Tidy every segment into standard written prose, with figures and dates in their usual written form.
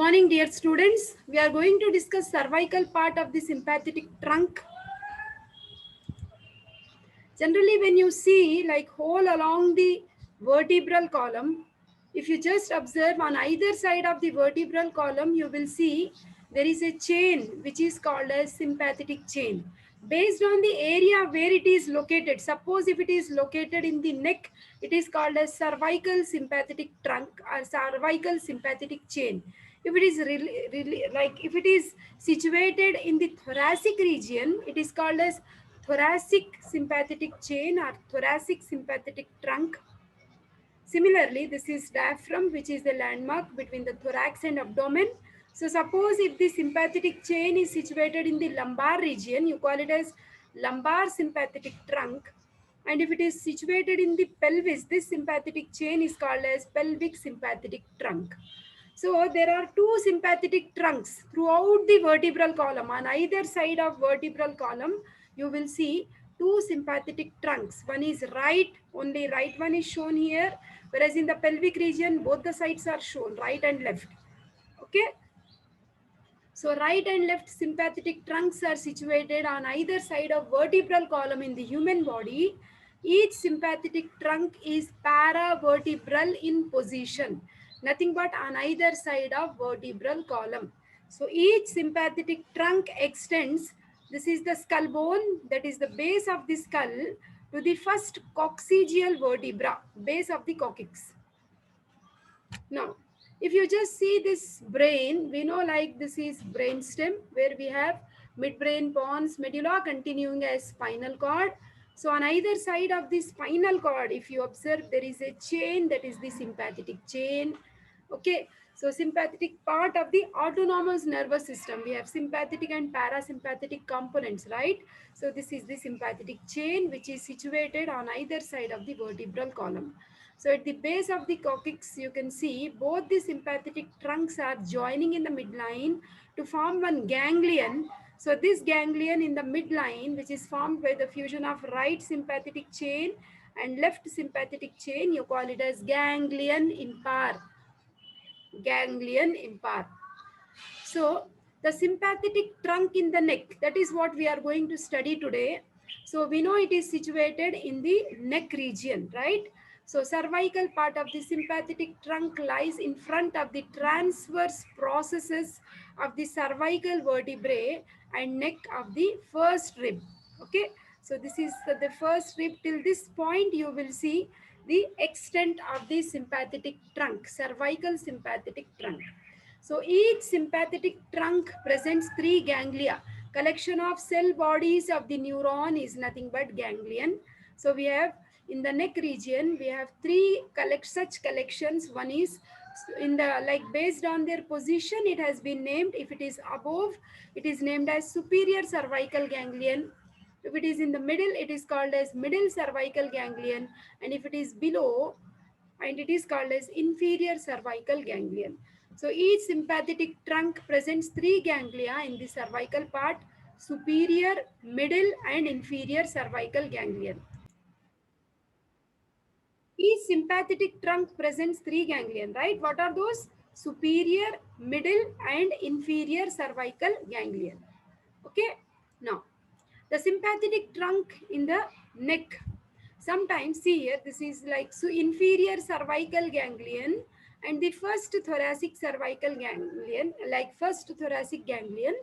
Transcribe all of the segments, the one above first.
Morning, dear students. We are going to discuss cervical part of the sympathetic trunk. Generally, when you see like whole along the vertebral column, if you just observe on either side of the vertebral column, you will see there is a chain which is called as sympathetic chain. Based on the area where it is located, suppose if it is located in the neck, it is called as cervical sympathetic trunk or cervical sympathetic chain. If it is really like if it is situated in the thoracic region, it is called as thoracic sympathetic chain or thoracic sympathetic trunk. Similarly, this is diaphragm, which is the landmark between the thorax and abdomen. So suppose if the sympathetic chain is situated in the lumbar region, you call it as lumbar sympathetic trunk. And if it is situated in the pelvis, this sympathetic chain is called as pelvic sympathetic trunk. So there are two sympathetic trunks throughout the vertebral column. On either side of vertebral column, you will see two sympathetic trunks. One is right, only right one is shown here, whereas in the pelvic region, both the sides are shown, right and left. Okay. So right and left sympathetic trunks are situated on either side of vertebral column in the human body. Each sympathetic trunk is paravertebral in position, nothing but on either side of vertebral column. So each sympathetic trunk extends, this is the skull bone, that is the base of the skull, to the first coccygeal vertebra, base of the coccyx. Now, if you just see this brain, we know like this is brainstem where we have midbrain, pons, medulla continuing as spinal cord. So on either side of the spinal cord, if you observe, there is a chain, that is the sympathetic chain. Okay, so sympathetic part of the autonomous nervous system. We have sympathetic and parasympathetic components, right? So this is the sympathetic chain which is situated on either side of the vertebral column. So at the base of the coccyx, you can see both the sympathetic trunks are joining in the midline to form one ganglion. So this ganglion in the midline, which is formed by the fusion of right sympathetic chain and left sympathetic chain, you call it as ganglion impar. Ganglion impar. So the sympathetic trunk in the neck, that is what we are going to study today. So we know it is situated in the neck region, right? So cervical part of the sympathetic trunk lies in front of the transverse processes of the cervical vertebrae and neck of the first rib. Okay. So this is the first rib. Till this point, you will see the extent of the sympathetic trunk, cervical sympathetic trunk. So each sympathetic trunk presents three ganglia. Collection of cell bodies of the neuron is nothing but ganglion. So we have in the neck region, we have three such collections. One is in the like based on their position, it has been named. If it is above, it is named as superior cervical ganglion. If it is in the middle, it is called as middle cervical ganglion. And if it is below, and it is called as inferior cervical ganglion. So each sympathetic trunk presents three ganglia in the cervical part: superior, middle, and inferior cervical ganglion. Each sympathetic trunk presents three ganglion, right? What are those? Superior, middle, and inferior cervical ganglion. Okay. Now, the sympathetic trunk in the neck. Sometimes, see here, this is like so inferior cervical ganglion and the first thoracic cervical ganglion, like first thoracic ganglion,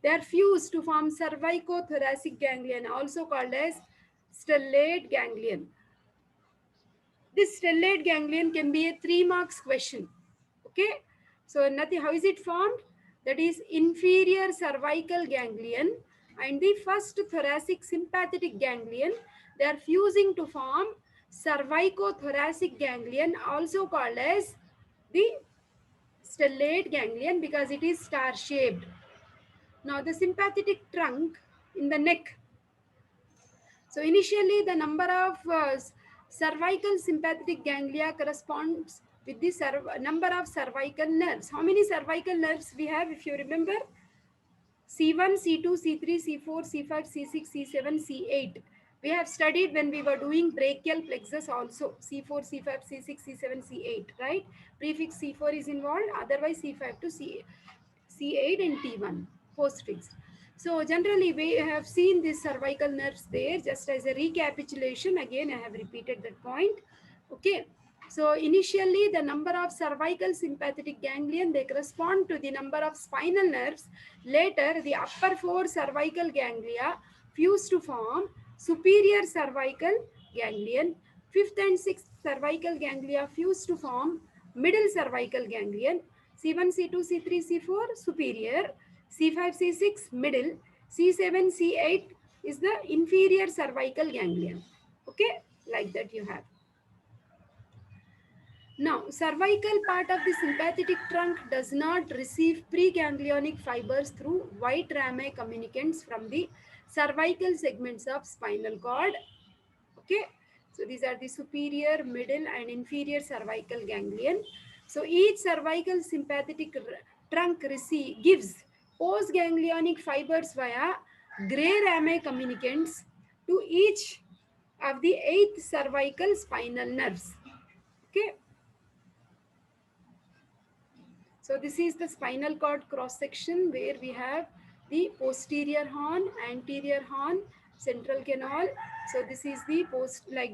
they are fused to form cervicothoracic ganglion, also called as stellate ganglion. This stellate ganglion can be a 3 marks question. Okay. So nothing, how is it formed? That is inferior cervical ganglion and the first thoracic sympathetic ganglion. They are fusing to form cervicothoracic ganglion, also called as the stellate ganglion because it is star shaped. Now the sympathetic trunk in the neck. So initially the number of cervical sympathetic ganglia corresponds with the number of cervical nerves. How many cervical nerves we have, if you remember? C1, C2, C3, C4, C5, C6, C7, C8. We have studied when we were doing brachial plexus also, C4, C5, C6, C7, C8, right? Prefix C4 is involved, otherwise C5 to C8 and T1, postfixed. So generally we have seen these cervical nerves there. Just as a recapitulation, again I have repeated that point. Okay. So initially the number of cervical sympathetic ganglion, they correspond to the number of spinal nerves. Later the upper four cervical ganglia fuse to form superior cervical ganglion. Fifth and sixth cervical ganglia fuse to form middle cervical ganglion. C1, C2, C3, C4 superior, C5, C6 middle, C7, C8 is the inferior cervical ganglion. Okay, like that you have. Now, cervical part of the sympathetic trunk does not receive preganglionic fibers through white rami communicants from the cervical segments of spinal cord. Okay, so these are the superior, middle and inferior cervical ganglion. So each cervical sympathetic trunk gives postganglionic fibers via gray rami communicants to each of the 8 cervical spinal nerves. Okay, so this is the spinal cord cross section where we have the posterior horn, anterior horn, central canal. So this is the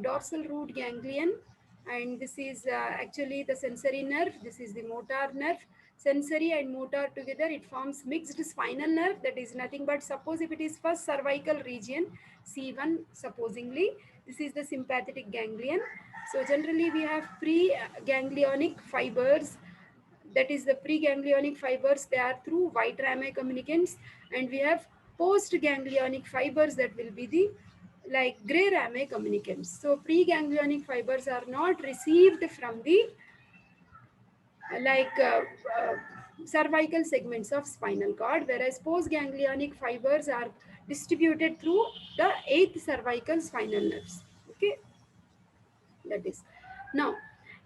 dorsal root ganglion, and this is actually the sensory nerve. This is the motor nerve. Sensory and motor together, it forms mixed spinal nerve. That is nothing but, suppose if it is first cervical region, C1 supposingly, this is the sympathetic ganglion. So generally we have pre-ganglionic fibers, that is the preganglionic fibers, they are through white rami communicants, and we have postganglionic fibers that will be the gray rami communicants. So preganglionic fibers are not received from the like uh, uh, cervical segments of spinal cord, whereas postganglionic fibers are distributed through the 8th cervical spinal nerves. Okay, that is. Now,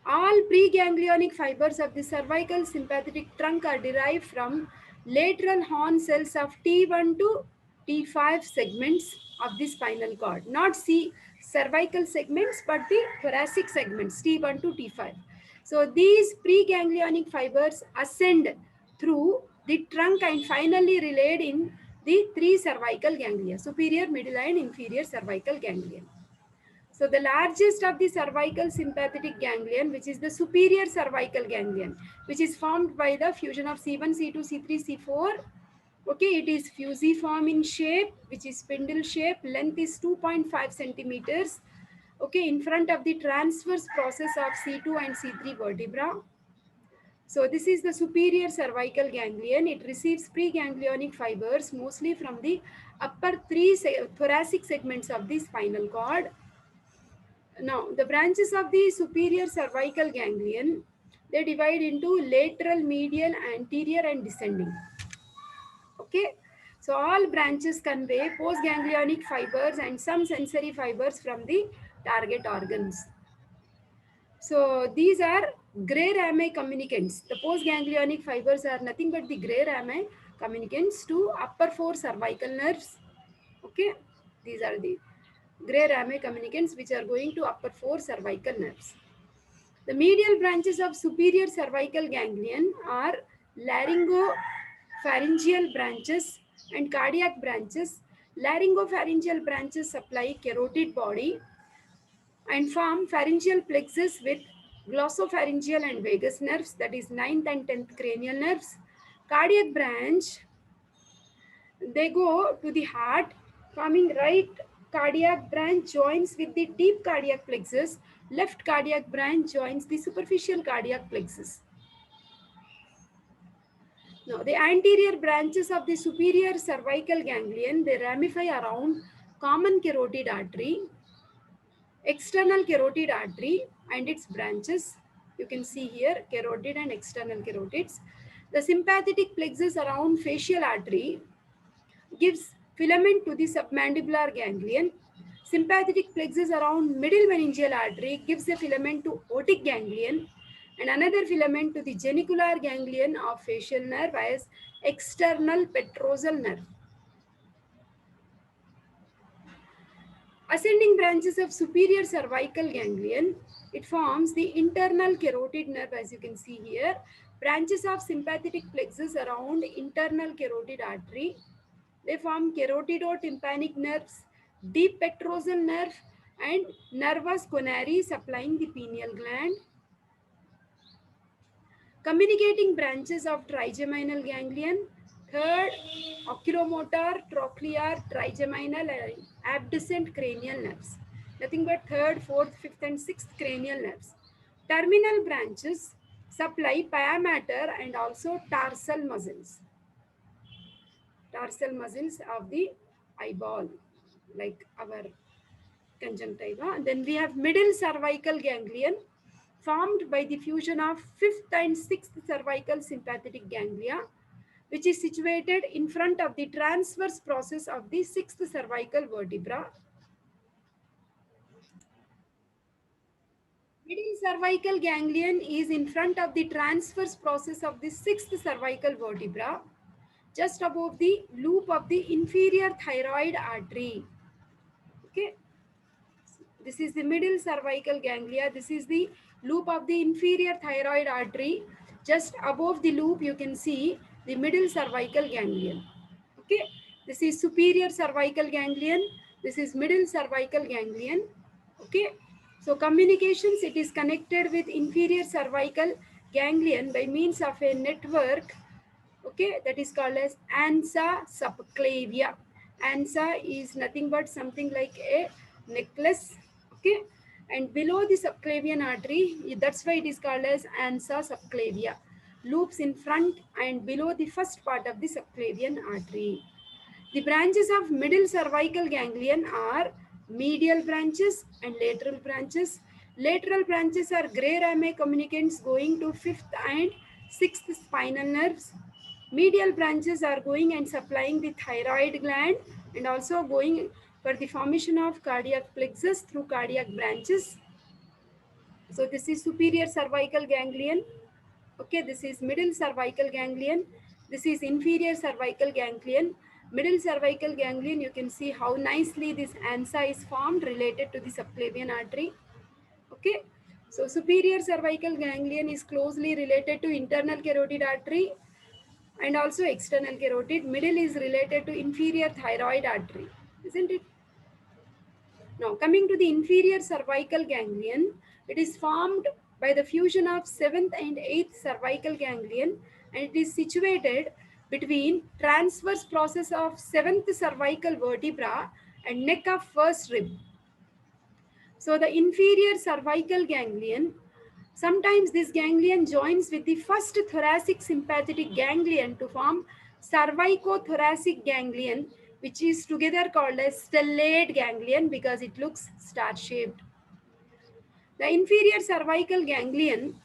all preganglionic fibers of the cervical sympathetic trunk are derived from lateral horn cells of T1 to T5 segments of the spinal cord. Not cervical segments, but the thoracic segments, T1 to T5. So these preganglionic fibers ascend through the trunk and finally relayed in the 3 cervical ganglia, superior, middle and inferior cervical ganglion. So the largest of the cervical sympathetic ganglion, which is the superior cervical ganglion, which is formed by the fusion of C1, C2, C3, C4. Okay, it is fusiform in shape, which is spindle shape. Length is 2.5 centimeters. Okay, in front of the transverse process of C2 and C3 vertebra. So this is the superior cervical ganglion. It receives preganglionic fibers mostly from the upper 3 thoracic segments of the spinal cord. Now, the branches of the superior cervical ganglion, they divide into lateral, medial, anterior and descending. Okay. So, all branches convey postganglionic fibers and some sensory fibers from the target organs. So, these are gray rami communicants. The postganglionic fibers are nothing but the gray rami communicants to upper 4 cervical nerves. Okay. These are the gray rami communicants which are going to upper 4 cervical nerves. The medial branches of superior cervical ganglion are laryngopharyngeal branches and cardiac branches. Laryngopharyngeal branches supply carotid body and form pharyngeal plexus with glossopharyngeal and vagus nerves, that is 9th and 10th cranial nerves. Cardiac branch, they go to the heart, forming right cardiac branch joins with the deep cardiac plexus. Left cardiac branch joins the superficial cardiac plexus. Now, the anterior branches of the superior cervical ganglion, they ramify around common carotid artery, external carotid artery and its branches. You can see here carotid and external carotids. The sympathetic plexus around facial artery gives filament to the submandibular ganglion. Sympathetic plexus around middle meningeal artery gives a filament to otic ganglion and another filament to the genicular ganglion of facial nerve as external petrosal nerve. Ascending branches of superior cervical ganglion, it forms the internal carotid nerve, as you can see here. Branches of sympathetic plexus around internal carotid artery. They form carotidotympanic nerves, deep pectoral nerve, and nervus coronari supplying the pineal gland. Communicating branches of trigeminal ganglion. Third, oculomotor, trochlear, trigeminal, and abducent cranial nerves. Nothing but third, fourth, fifth, and sixth cranial nerves. Terminal branches supply pia mater and also tarsal muscles. Tarsal muscles of the eyeball, like our conjunctiva. And then we have middle cervical ganglion formed by the fusion of fifth and sixth cervical sympathetic ganglia, which is situated in front of the transverse process of the sixth cervical vertebra. Middle cervical ganglion is in front of the transverse process of the sixth cervical vertebra, just above the loop of the inferior thyroid artery. Okay, this is the middle cervical ganglia. This is the loop of the inferior thyroid artery. Just above the loop, you can see the middle cervical ganglion. Okay, this is superior cervical ganglion. This is middle cervical ganglion. Okay, so communications, it is connected with inferior cervical ganglion by means of a network. Okay, that is called as ansa subclavia. Ansa is nothing but something like a necklace. Okay, and below the subclavian artery, that's why it is called as ansa subclavia. Loops in front and below the first part of the subclavian artery. The branches of middle cervical ganglion are medial branches and lateral branches. Lateral branches are gray rami communicants going to fifth and sixth spinal nerves. Medial branches are going and supplying the thyroid gland and also going for the formation of cardiac plexus through cardiac branches. So this is superior cervical ganglion. Okay, this is middle cervical ganglion. This is inferior cervical ganglion. Middle cervical ganglion, you can see how nicely this ansa is formed related to the subclavian artery. Okay, so superior cervical ganglion is closely related to internal carotid artery and also external carotid. Middle is related to inferior thyroid artery, isn't it? Now, coming to the inferior cervical ganglion, it is formed by the fusion of 7th and 8th cervical ganglion, and it is situated between transverse process of 7th cervical vertebra and neck of first rib. So the inferior cervical ganglion, sometimes this ganglion joins with the first thoracic sympathetic ganglion to form cervicothoracic ganglion, which is together called as stellate ganglion because it looks star-shaped. The inferior cervical ganglion,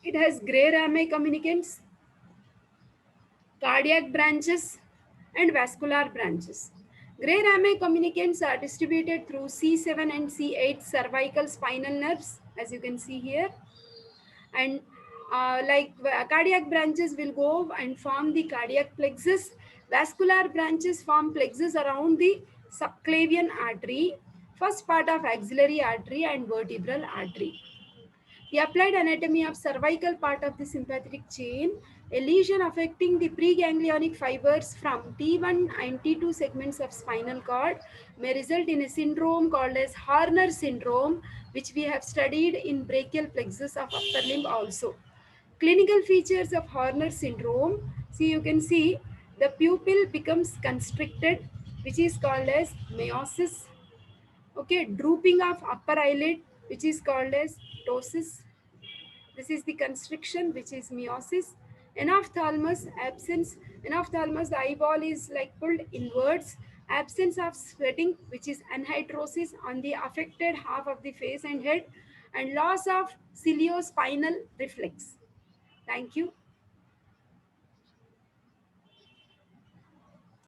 it has gray rami communicants, cardiac branches, and vascular branches. Gray rami communicants are distributed through C7 and C8 cervical spinal nerves, as you can see here. And cardiac branches will go and form the cardiac plexus. Vascular branches form plexus around the subclavian artery, first part of axillary artery and vertebral artery. The applied anatomy of cervical part of the sympathetic chain, a lesion affecting the preganglionic fibers from T1 and T2 segments of spinal cord may result in a syndrome called as Horner syndrome, which we have studied in brachial plexus of upper limb also. Clinical features of Horner syndrome, see, you can see the pupil becomes constricted, which is called as meiosis. Okay, drooping of upper eyelid, which is called as ptosis. This is the constriction, which is meiosis. Enophthalmos, absence. Enophthalmos, the eyeball is like pulled inwards. Absence of sweating, which is anhidrosis on the affected half of the face and head. And loss of ciliospinal reflex. Thank you.